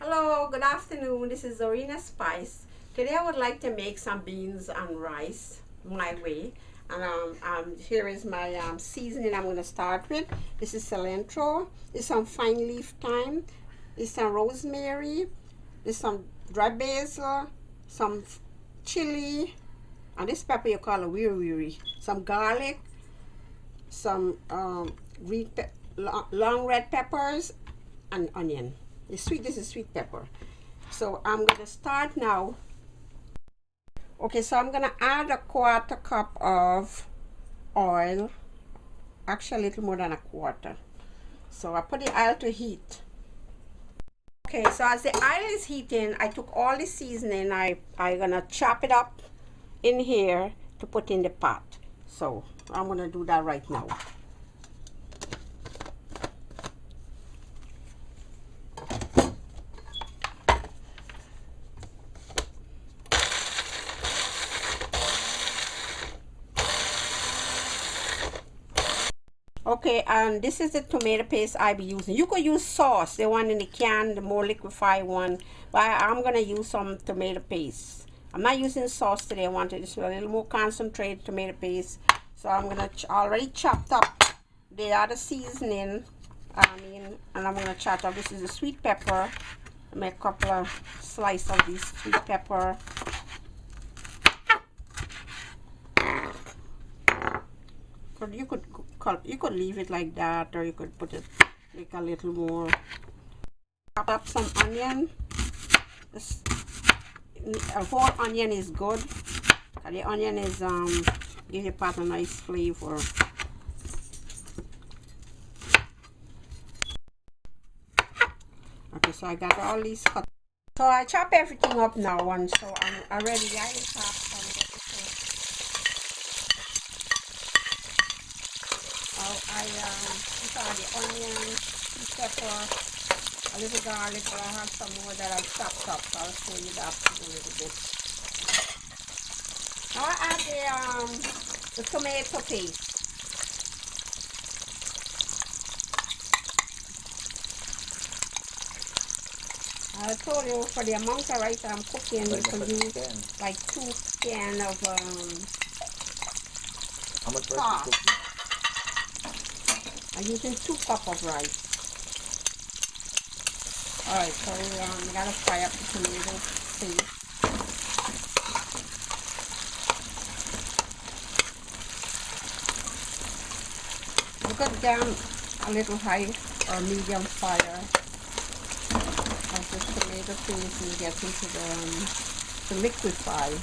Hello, good afternoon. This is Zorina Spice. Today I would like to make some beans and rice my way. And here is my seasoning I'm going to start with. This is cilantro. This is some fine leaf thyme. This is some rosemary. This is some dry basil. Some chili. And this pepper you call a wiri. Some garlic. Some long red peppers and onion. This is sweet pepper. So I'm going to start now. Okay, so I'm going to add a 1/4 cup of oil. Actually, a little more than a quarter. So I put the oil to heat. Okay, so as the oil is heating, I took all the seasoning. I'm going to chop it up in here to put in the pot. So I'm going to do that right now. Okay, and this is the tomato paste I be using. You could use sauce, the one in the can, the more liquefied one, but I'm gonna use some tomato paste. I'm not using sauce today. I wanted this a little more concentrated tomato paste. So I'm gonna already chopped up the other seasoning. And I'm gonna chop up. This is the sweet pepper. Make a couple of slices of this sweet pepper. You could leave it like that, or you could put it like a little more. Chop up some onion. A whole onion is good. The onion is give your pot a nice flavor. Okay, so I got all these cut. So I chop everything up now, and so I'm already. I chop some. I put all the onion, pepper, a little garlic, but I have some more that I've chopped up, so I'll show you that a little bit. Now I add the tomato paste. I told you for the amount of rice I'm cooking, you can use like 2 cans of how much rice are you cooking? I'm using 2 cups of rice. Alright, so we gotta fry up the tomato paste. You could get a little high or medium fire as the tomato paste will get into the liquefy.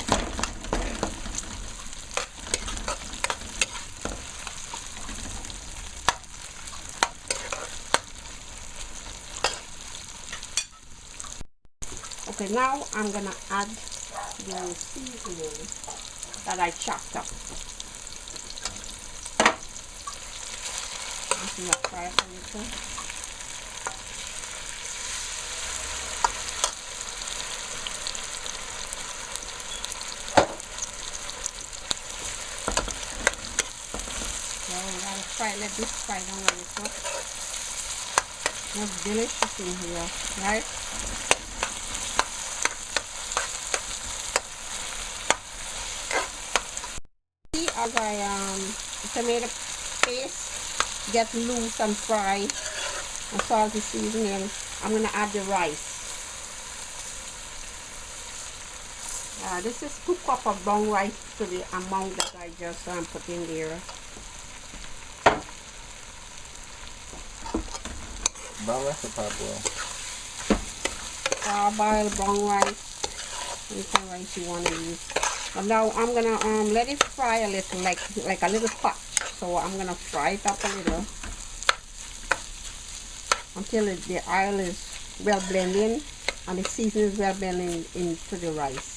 Okay, now I'm gonna add the seasoning that I chopped up. I'm gonna fry it a little. So we gotta fry, let this fry down a little. Looks delicious in here, right? As the tomato paste get loose and fry and salty seasoning, I'm gonna add the rice. This is 2 cups of brown rice to the amount that I just put in there. Brown rice or parboiled? Parboiled brown rice, any kind of rice you want to use. And now I'm gonna let it fry a little, like a little pot. So I'm gonna fry it up a little until the oil is well blended and the seasoning is well blended into the rice.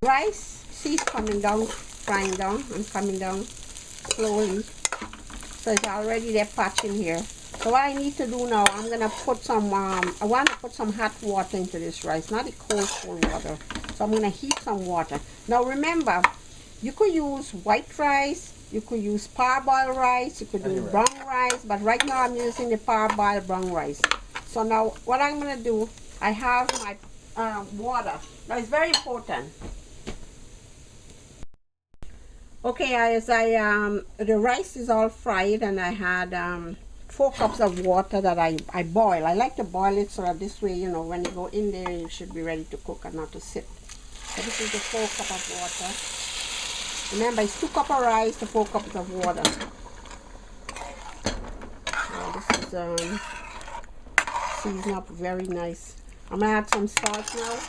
Rice, see, it's coming down, frying down and coming down slowly. So it's already there pot in here. So what I need to do now, I'm gonna put some I want to put some hot water into this rice, not the cold water. So I'm gonna heat some water. Now remember, You could use white rice, you could use parboiled rice, you could do brown rice, but right now I'm using the parboiled brown rice. So now what I'm going to do, I have my water. Now it's very important. Okay, as the rice is all fried, and I had 4 cups of water that I boil. I like to boil it so that this way, you know, when you go in there, you should be ready to cook and not to sit. So this is the 4 cups of water. Remember, it's 2 cups of rice to 4 cups of water. This is seasoned up very nice. I'm gonna add some salt now.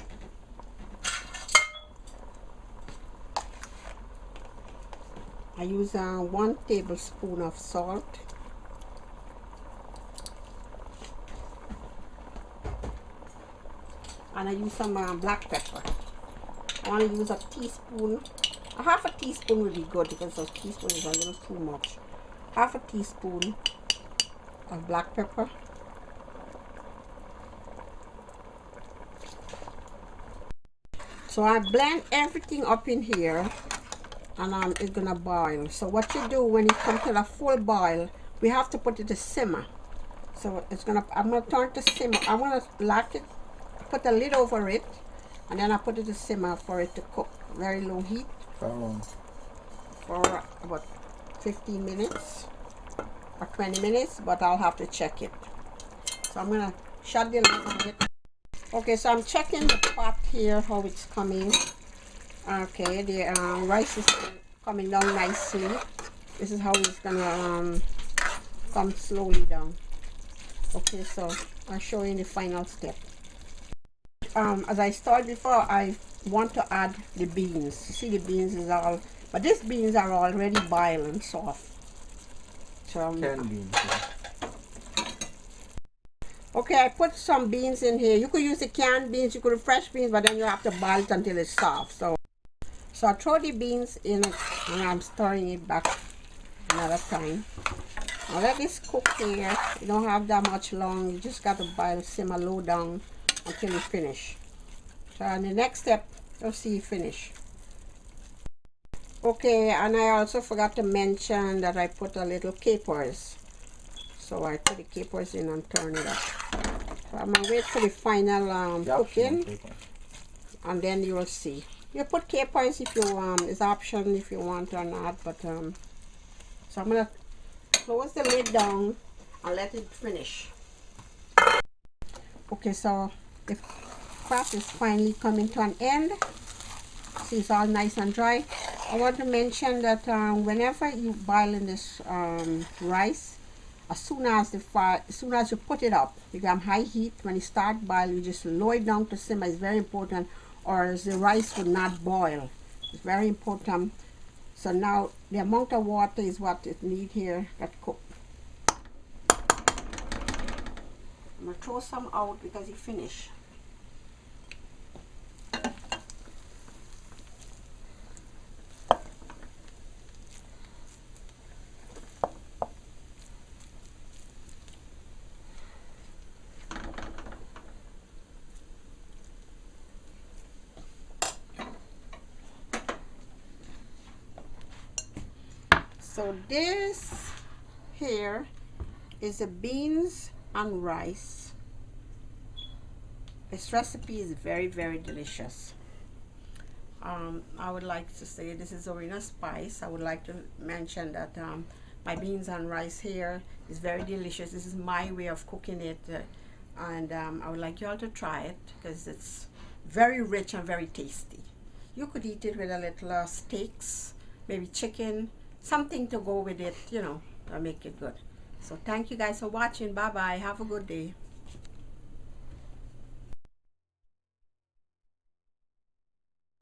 I use 1 tablespoon of salt. And I use some black pepper. I want to use a teaspoon. A half a teaspoon would be good because a teaspoon is a little too much. Half a teaspoon of black pepper. So I blend everything up in here, and it's gonna boil. So what you do when it comes to a full boil, we have to put it to simmer. So I'm gonna turn it to simmer. I want to lock it, put a lid over it, and then I put it to simmer for it to cook. Very low heat. How long? For about 15 minutes or 20 minutes, but I'll have to check it. So I'm gonna shut the lid on it. Okay, so I'm checking the pot here, how it's coming. Okay, the rice is coming down nicely. This is how it's gonna come slowly down. Okay, so I'll show you the final step. As I started before, I want to add the beans. You see, the beans is all, but these beans are already boiling soft. So Canned beans. okay, I put some beans in here. You could use the canned beans, you could use fresh beans, but then you have to boil it until it's soft. So I throw the beans in it, and I'm stirring it back another time. Now let this cook here. You don't have that much long. You just got to boil, simmer low down until you finish. So in the next step, you'll see you finish. Okay, and I also forgot to mention that I put a little capers. So I put the capers in and turn it up. So I'm gonna wait for the final cooking, and then you will see. You put capers if you it's option if you want or not, but so I'm gonna close the lid down and let it finish. Okay, so the crop is finally coming to an end. See, it's all nice and dry. I want to mention that whenever you boil in this rice, as soon as you put it up, you got high heat. When you start boil, you just lower it down to simmer. It's very important, or else the rice will not boil. It's very important. So now the amount of water is what it need here that cook. I'm gonna throw some out because it finished. So this here is the beans and rice. This recipe is very, very delicious. I would like to say this is Orina Spice. I would like to mention that my beans and rice here is very delicious. This is my way of cooking it, and I would like you all to try it because it's very rich and very tasty. You could eat it with a little steaks, maybe chicken, something to go with it, you know, to make it good. So thank you guys for watching. Bye bye. Have a good day.